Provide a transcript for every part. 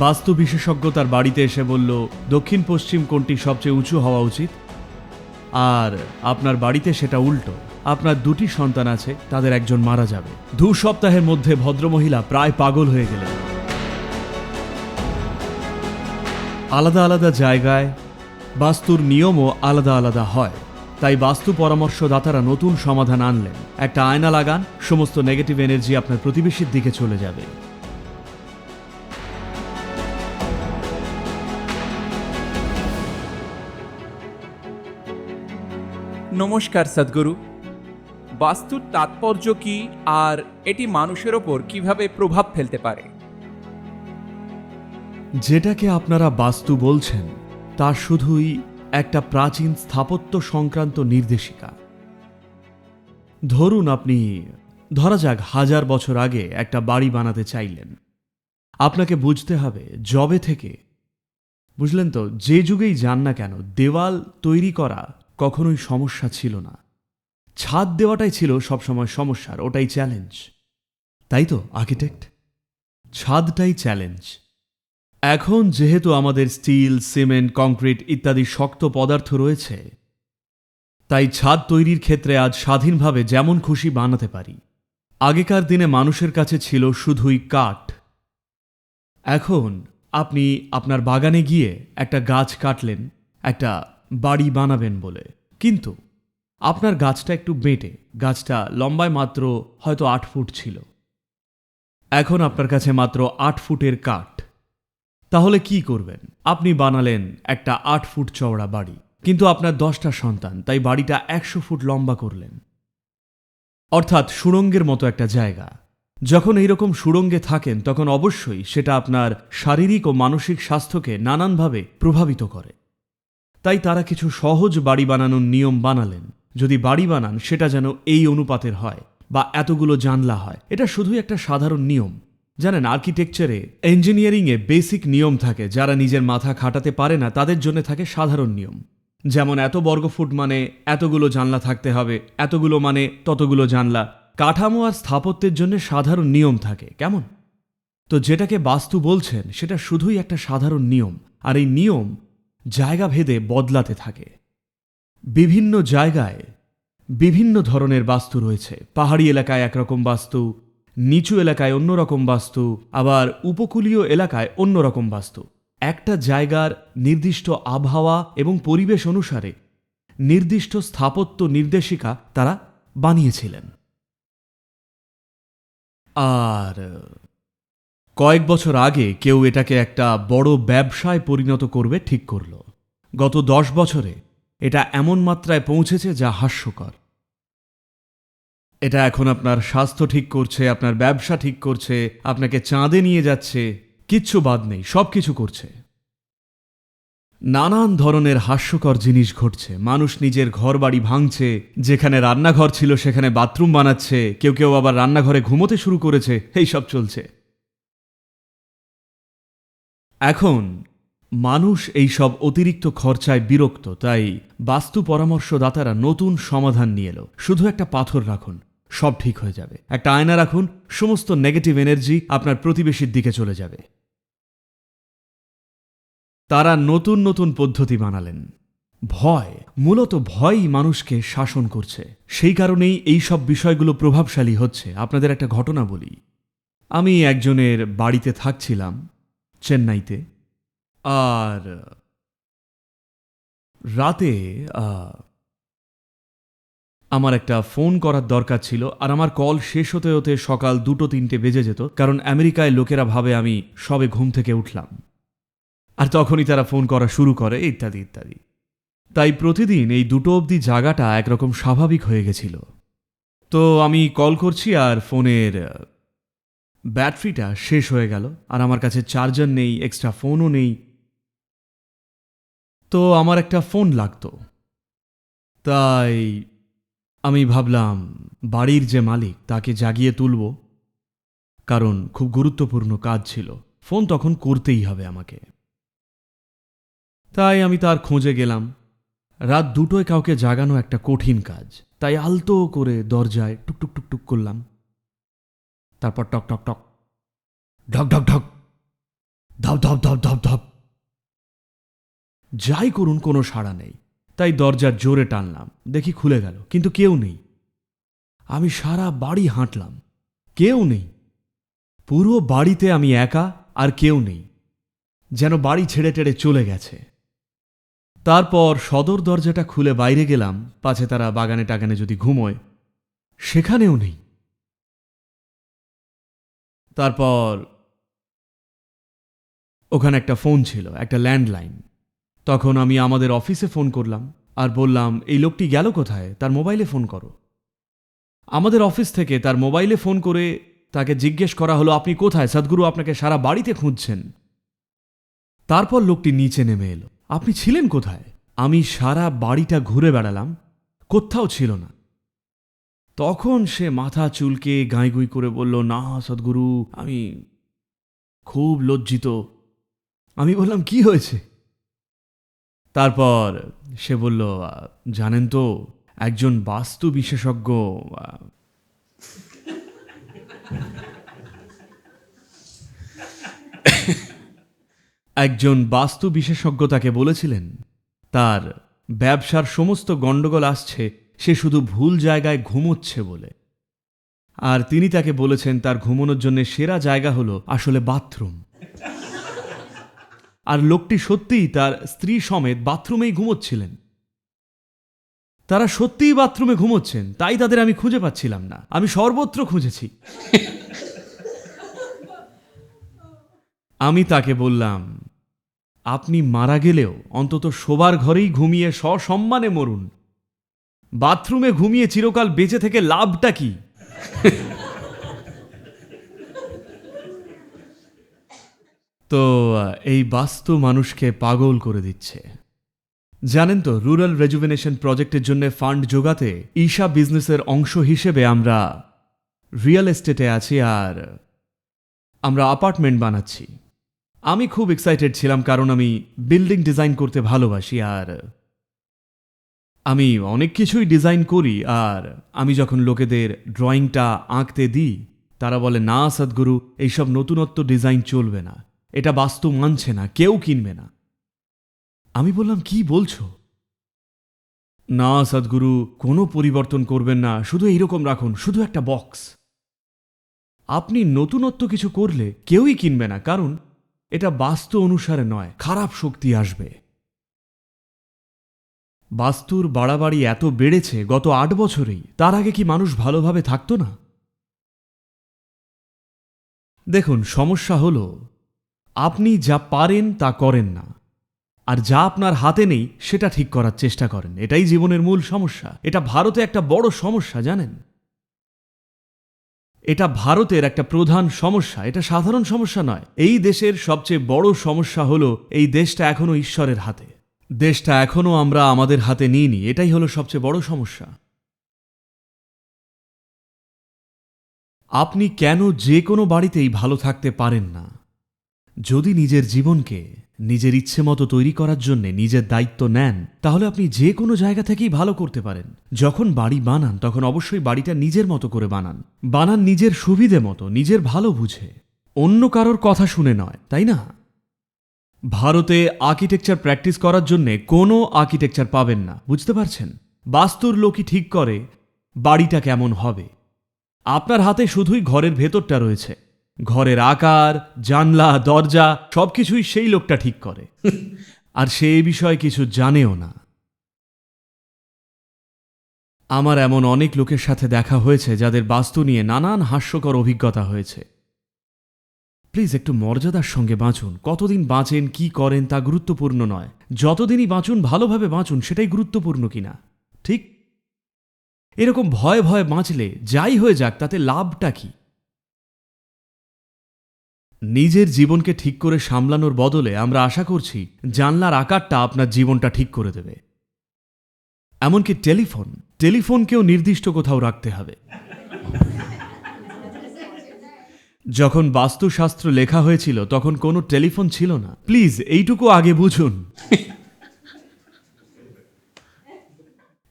বাস্তু বিশেষজ্ঞ তার বাড়িতে এসে বলল দক্ষিণ পশ্চিম কোণটি সবচেয়ে উঁচু হওয়া উচিত, আর আপনার বাড়িতে সেটা উল্টো। আপনার দুটি সন্তান আছে, তাদের একজন মারা যাবে। 2 সপ্তাহের মধ্যে ভদ্রমহিলা প্রায় পাগল হয়ে গেলেন। আলাদা আলাদা জায়গায় বাস্তুর নিয়মও আলাদা আলাদা হয়, তাই বাস্তু পরামর্শদাতারা নতুন সমাধান আনলেন। একটা আয়না লাগান, সমস্ত নেগেটিভ এনার্জি আপনার প্রতিবেশীর দিকে চলে যাবে। নমস্কার সদ্গুরু। বাস্তুর তাৎপর্য কি, আর এটি মানুষের ওপর কিভাবে প্রভাব ফেলতে পারে? যেটাকে আপনারা বাস্তু বলছেন তা শুধুই একটা প্রাচীন স্থাপত্য সংক্রান্ত নির্দেশিকা। ধরুন আপনি, ধরা যাক 1000 বছর আগে একটা বাড়ি বানাতে চাইলেন। আপনাকে বুঝতে হবে জবে থেকে, বুঝলেন তো, যে যুগেই যান না কেন, দেওয়াল তৈরি করা কখনোই সমস্যা ছিল না। ছাদ দেওয়াটাই ছিল সবসময় সমস্যার, ওটাই চ্যালেঞ্জ। তাই তো আর্কিটেক্ট, ছাদটাই চ্যালেঞ্জ। এখন যেহেতু আমাদের স্টিল, সিমেন্ট, কংক্রিট ইত্যাদি শক্ত পদার্থ রয়েছে, তাই ছাদ তৈরির ক্ষেত্রে আজ স্বাধীনভাবে যেমন খুশি বানাতে পারি। আগেকার দিনে মানুষের কাছে ছিল শুধুই কাঠ। এখন আপনি আপনার বাগানে গিয়ে একটা গাছ কাটলেন একটা বাড়ি বানাবেন বলে, কিন্তু আপনার গাছটা একটু বেঁটে, গাছটা লম্বায় মাত্র হয়তো 8 ফুট ছিল। এখন আপনার কাছে মাত্র 8 ফুটের কাঠ। তাহলে কি করবেন? আপনি বানালেন একটা 8 ফুট চওড়া বাড়ি, কিন্তু আপনার 10টা সন্তান, তাই বাড়িটা 100 ফুট লম্বা করলেন। অর্থাৎ সুড়ঙ্গের মতো একটা জায়গা। যখন এইরকম সুড়ঙ্গে থাকেন তখন অবশ্যই সেটা আপনার শারীরিক ও মানসিক স্বাস্থ্যকে নানানভাবে প্রভাবিত করে। তাই তারা কিছু সহজ বাড়ি বানানোর নিয়ম বানালেন। যদি বাড়ি বানান সেটা যেন এই অনুপাতের হয় বা এতগুলো জানলা হয়। এটা শুধুই একটা সাধারণ নিয়ম। জানেন, আর্কিটেকচারে, ইঞ্জিনিয়ারিংয়ে বেসিক নিয়ম থাকে। যারা নিজের মাথা খাটাতে পারে না তাদের জন্য থাকে সাধারণ নিয়ম। যেমন এত বর্গফুট মানে এতগুলো জানলা থাকতে হবে, এতগুলো মানে ততগুলো জানলা। কাঠামো আর স্থাপত্যের জন্য সাধারণ নিয়ম থাকে, কেমন? তো যেটাকে বাস্তু বলছেন সেটা শুধুই একটা সাধারণ নিয়ম, আর এই নিয়ম জায়গা ভেদে বদলাতে থাকে। বিভিন্ন জায়গায় বিভিন্ন ধরনের বাস্তু রয়েছে। পাহাড়ি এলাকায় একরকম বাস্তু, নিচু এলাকায় অন্যরকম বাস্তু, আবার উপকূলীয় এলাকায় অন্যরকম বাস্তু। একটা জায়গার নির্দিষ্ট আবহাওয়া এবং পরিবেশ অনুসারে নির্দিষ্ট স্থাপত্য নির্দেশিকা তারা বানিয়েছিলেন। আর কয়েক বছর আগে কেউ এটাকে একটা বড় ব্যবসায় পরিণত করবে ঠিক করল। গত 10 বছরে এটা এমন মাত্রায় পৌঁছেছে যা হাস্যকর। এটা এখন আপনার স্বাস্থ্য ঠিক করছে, আপনার ব্যবসা ঠিক করছে, আপনাকে চাঁদে নিয়ে যাচ্ছে, কিচ্ছু বাদ নেই, সব কিছু করছে। নানান ধরনের হাস্যকর জিনিস ঘটছে। মানুষ নিজের ঘর বাড়ি ভাঙছে, যেখানে রান্নাঘর ছিল সেখানে বাথরুম বানাচ্ছে, কেউ কেউ আবার রান্নাঘরে ঘুমোতে শুরু করেছে। এই সব চলছে। এখন মানুষ এই সব অতিরিক্ত খরচায় বিরক্ত, তাই বাস্তু পরামর্শদাতারা নতুন সমাধান নিয়ে এলো। শুধু একটা পাথর রাখুন, সব ঠিক হয়ে যাবে। একটা আয়না রাখুন, সমস্ত নেগেটিভ এনার্জি আপনার প্রতিবেশীর দিকে চলে যাবে। তারা নতুন নতুন পদ্ধতি বানালেন। ভয়, মূলত ভয়ই মানুষকে শাসন করছে। সেই কারণেই এই সব বিষয়গুলো প্রভাবশালী হচ্ছে। আপনাদের একটা ঘটনা বলি। আমি একজনের বাড়িতে থাকছিলাম চেন্নাইতে, আর রাতে আমার একটা ফোন করার দরকার ছিল, আর আমার কল শেষ হতে হতে সকাল 2-3 বেজে যেত, কারণ আমেরিকায় লোকেরা ভাবে আমি সবে ঘুম থেকে উঠলাম, আর তখনই তারা ফোন করা শুরু করে, ইত্যাদি ইত্যাদি। তাই প্রতিদিন এই 2 অবধি জাগাটা একরকম স্বাভাবিক হয়ে গেছিল। তো আমি কল করছি আর ফোনের ব্যাটারিটা শেষ হয়ে গেল, আর আমার কাছে চার্জার নেই, এক্সট্রা ফোনও নেই। তো আমার একটা ফোন লাগতো। তাই আমি ভাবলাম বাড়ির যে মালিক তাকে জাগিয়ে তুলব, কারণ খুব গুরুত্বপূর্ণ কাজ ছিল। ফোন তখন করতেই হবে আমাকে। তাই আমি তার খোঁজে গেলাম। রাত 2টোয় কাউকে জাগানো একটা কঠিন কাজ, তাই আলতো করে দরজায় টুকটুক টুকটুক করলাম। তারপর টক টক টক, ঢক ঢক ঢক, ধপ ধপ ধপ ধপ ধপ। যাই করুন কোনো সাড়া নেই, তাই দরজার জোরে টানলাম, দেখি খুলে গেল, কিন্তু কেউ নেই। আমি সারা বাড়ি হাঁটলাম, কেউ নেই। পুরো বাড়িতে আমি একা, আর কেউ নেই, যেন বাড়ি ছেড়ে টেড়ে চলে গেছে। তারপর সদর দরজাটা খুলে বাইরে গেলাম, পাছে তারা বাগানে টাগানে যদি ঘুমোয়, সেখানেও নেই। তারপর ওখানে একটা ফোন ছিল, একটা ল্যান্ডলাইন। তখন আমি আমাদের অফিসে ফোন করলাম আর বললাম, এই লোকটি গেল কোথায়, তার মোবাইলে ফোন করো। আমাদের অফিস থেকে তার মোবাইলে ফোন করে তাকে জিজ্ঞেস করা হলো, আপনি কোথায়, সদ্গুরু আপনাকে সারা বাড়িতে খুঁজছেন। তারপর লোকটি নিচে নেমে এলো, আপনি ছিলেন কোথায়? আমি সারা বাড়িটা ঘুরে বেড়ালাম, কোথাও ছিল না। তখন সে মাথা চুলকে গাঁইগুই করে বলল, না সদ্গুরু, আমি খুব লজ্জিত। আমি বললাম, কি হয়েছে? তারপর সে বলল, জানেন তো, একজন বাস্তু বিশেষজ্ঞ একজন বাস্তু বিশেষজ্ঞ তাকে বলেছিলেন তার ব্যবসার সমস্ত গণ্ডগোল আসছে সে শুধু ভুল জায়গায় ঘুমোচ্ছে বলে। আর তিনি তাকে বলেছেন তার ঘুমানোর জন্য সেরা জায়গা হলো আসলে বাথরুম। আর লোকটি সত্যিই তার স্ত্রী সমেত বাথরুমেই ঘুমোচ্ছিলেন। তারা সত্যিই বাথরুমে ঘুমোচ্ছেন, তাই তাদের আমি খুঁজে পাচ্ছিলাম না। আমি সর্বত্র খুঁজেছি। আমি তাকে বললাম, আপনি মারা গেলেও অন্তত শোবার ঘরেই ঘুমিয়ে সসম্মানে মরুন। বাথরুমে ঘুমিয়ে চিরকাল বেঁচে থেকে লাভটা কি? তো এই বাস্তু মানুষকে পাগল করে দিচ্ছে। জানেন তো, রুরাল রেজুভেনেশন প্রজেক্টের জন্য ফান্ড জোগাতে ঈশা বিজনেসের অংশ হিসেবে আমরা রিয়েল এস্টেটে আছি, আর আমরা অ্যাপার্টমেন্ট বানাচ্ছি। আমি খুব এক্সাইটেড ছিলাম, কারণ আমি বিল্ডিং ডিজাইন করতে ভালোবাসি, আর আমি অনেক কিছুই ডিজাইন করি। আর আমি যখন লোকেদের ড্রয়িংটা আঁকতে দিই, তারা বলে, না সদ্গুরু, এইসব নতুনত্ব ডিজাইন চলবে না, এটা বাস্তু মানছে না, কেউ কিনবে না। আমি বললাম, কি বলছো? না সদ্গুরু, কোনো পরিবর্তন করবেন না, শুধু এইরকম রাখুন, শুধু একটা বক্স। আপনি নতুনত্ব কিছু করলে কেউই কিনবে না, কারণ এটা বাস্তু অনুসারে নয়, খারাপ শক্তি আসবে। বাস্তুর বাড়াবাড়ি এত বেড়েছে গত 8 বছরেই, তার আগে কি মানুষ ভালোভাবে থাকতো না? দেখুন, সমস্যা হলো আপনি যা পারেন তা করেন না, আর যা আপনার হাতে নেই সেটা ঠিক করার চেষ্টা করেন। এটাই জীবনের মূল সমস্যা। এটা ভারতে একটা বড় সমস্যা, জানেন? এটা ভারতের একটা প্রধান সমস্যা, এটা সাধারণ সমস্যা নয়। এই দেশের সবচেয়ে বড় সমস্যা হলো এই দেশটা এখনো ঈশ্বরের হাতে। দেশটা এখনো আমরা আমাদের হাতে নিইনি, এটাই হলো সবচেয়ে বড় সমস্যা। আপনি কেন যে কোনো বাড়িতেই ভালো থাকতে পারেন না? যদি নিজের জীবনকে নিজের ইচ্ছে মতো তৈরি করার জন্য নিজের দায়িত্ব নেন, তাহলে আপনি যে কোনো জায়গা থেকেই ভালো করতে পারেন। যখন বাড়ি বানান, তখন অবশ্যই বাড়িটা নিজের মতো করে বানান নিজের সুবিধে মতো, নিজের ভালো বুঝে, অন্য কারোর কথা শুনে নয়, তাই না? ভারতে আর্কিটেকচার প্র্যাকটিস করার জন্য কোনো আর্কিটেকচার পাবেন না, বুঝতে পারছেন? বাস্তুর লোকই ঠিক করে বাড়িটা কেমন হবে। আপনার হাতে শুধুই ঘরের ভেতরটা রয়েছে, ঘরের আকার, জানলা, দরজা সবকিছুই সেই লোকটা ঠিক করে। আর সে এই বিষয়ে কিছু জানেও না। আমার এমন অনেক লোকের সাথে দেখা হয়েছে যাদের বাস্তু নিয়ে নানান হাস্যকর অভিজ্ঞতা হয়েছে। প্লিজ একটু মর্যাদার সঙ্গে বাঁচুন। কতদিন বাঁচেন, কি করেন তা গুরুত্বপূর্ণ নয়, যতদিনই বাঁচুন ভালোভাবে বাঁচুন, সেটাই গুরুত্বপূর্ণ কিনা, ঠিক? এরকম ভয়ে ভয়ে বাঁচলে যাই হয়ে যাক, তাতে লাভটা কি? নিজের জীবনকে ঠিক করে সামলানোর বদলে আমরা আশা করছি জানলার আকারটা আপনার জীবনটা ঠিক করে দেবে। এমনকি টেলিফোনকেও নির্দিষ্ট কোথাও রাখতে হবে। যখন বাস্তুশাস্ত্র লেখা হয়েছিল তখন কোনো টেলিফোন ছিল না। প্লিজ এইটুকু আগে বুঝুন।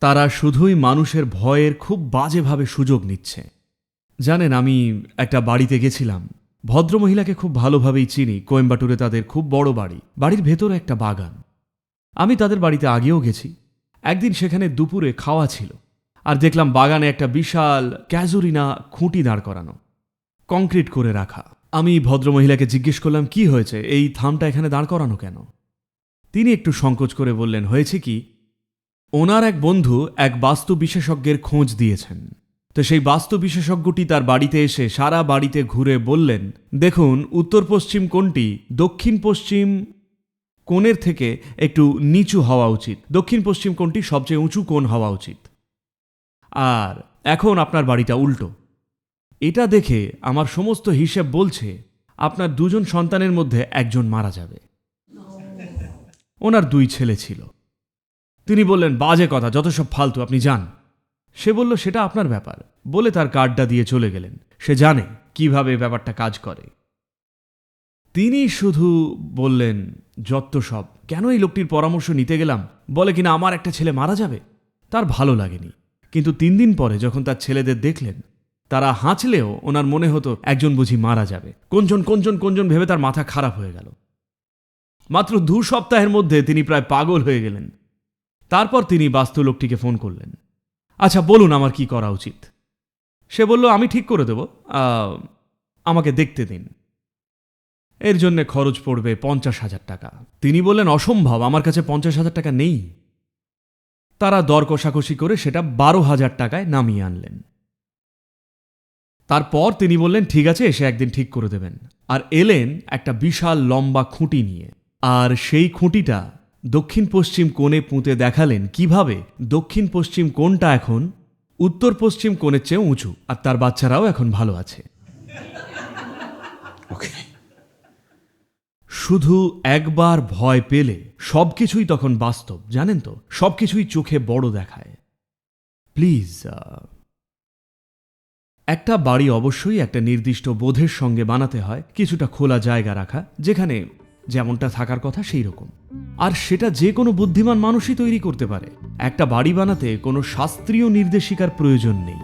তারা শুধুই মানুষের ভয়ের খুব বাজেভাবে সুযোগ নিচ্ছে। জানেন, আমি একটা বাড়িতে গেছিলাম, ভদ্রমহিলাকে খুব ভালোভাবেই চিনি, কোয়েম্বাটুরে তাদের খুব বড় বাড়ি, বাড়ির ভেতরে একটা বাগান। আমি তাদের বাড়িতে আগেও গেছি। একদিন সেখানে দুপুরে খাওয়া ছিল, আর দেখলাম বাগানে একটা বিশাল ক্যাজুরিনা খুঁটি দাঁড় করানো, কংক্রিট করে রাখা। আমি ভদ্রমহিলাকে জিজ্ঞেস করলাম, কি হয়েছে, এই থামটা এখানে দাঁড় করানো কেন? তিনি একটু সংকোচ করে বললেন, হয়েছে কি, ওনার এক বন্ধু এক বাস্তু বিশেষজ্ঞের খোঁজ দিয়েছেন। তো সেই বাস্তু বিশেষজ্ঞটি তার বাড়িতে এসে সারা বাড়িতে ঘুরে বললেন, দেখুন উত্তর পশ্চিম কোণটি দক্ষিণ পশ্চিম কোণের থেকে একটু নিচু হওয়া উচিত, দক্ষিণ পশ্চিম কোণটি সবচেয়ে উঁচু কোণ হওয়া উচিত, আর এখন আপনার বাড়িটা উল্টো। এটা দেখে আমার সমস্ত হিসেব বলছে আপনার দুজন সন্তানের মধ্যে একজন মারা যাবে। ওনার 2 ছেলে ছিল। তিনি বললেন, বাজে কথা, যত সব ফালতু, আপনি যান। সে বলল, সেটা আপনার ব্যাপার, বলে তার কার্ডটা দিয়ে চলে গেলেন। সে জানে কিভাবে ব্যাপারটা কাজ করে। তিনি শুধু বললেন, যত সব, কেন এই লোকটির পরামর্শ নিতে গেলাম, বলে কিনা আমার একটা ছেলে মারা যাবে। তার ভালো লাগেনি, কিন্তু 3 দিন পরে যখন তার ছেলেদের দেখলেন, তারা হাঁচলেও ওনার মনে হতো একজন বুঝি মারা যাবে। কোনজন ভেবে তার মাথা খারাপ হয়ে গেল। মাত্র 2 সপ্তাহের মধ্যে তিনি প্রায় পাগল হয়ে গেলেন। তারপর তিনি বাস্তু লোকটিকে ফোন করলেন, আচ্ছা বলুন আমার কি করা উচিত। সে বলল, আমি ঠিক করে দেব, আমাকে দেখতে দিন, এর জন্য খরচ পড়বে 50,000 টাকা। তিনি বললেন, অসম্ভব, আমার কাছে 50,000 টাকা নেই। তারা দর কষাকষি করে সেটা 12,000 টাকায় নামিয়ে আনলেন। তারপর তিনি বললেন, ঠিক আছে, এসে একদিন ঠিক করে দেবেন। আর এলেন একটা বিশাল লম্বা খুঁটি নিয়ে, আর সেই খুঁটিটা দক্ষিণ পশ্চিম কোণে পুঁতে দেখালেন কিভাবে দক্ষিণ পশ্চিম কোণটা এখন উত্তর পশ্চিম কোণের চেয়ে উঁচু, আর তার বাচ্চারাও এখন ভালো আছে। শুধু একবার ভয় পেলে সবকিছুই তখন বাস্তব, জানেন তো, সবকিছুই চোখে বড় দেখায়। প্লিজ, একটা বাড়ি অবশ্যই একটা নির্দিষ্ট বোধের সঙ্গে বানাতে হয়, কিছুটা খোলা জায়গা রাখা, যেখানে যেমনটা থাকার কথা সেই রকম। আর সেটা যে কোনো বুদ্ধিমান মানুষই তৈরি করতে পারে। একটা বাড়ি বানাতে কোনো শাস্ত্রীয় নির্দেশিকার প্রয়োজন নেই।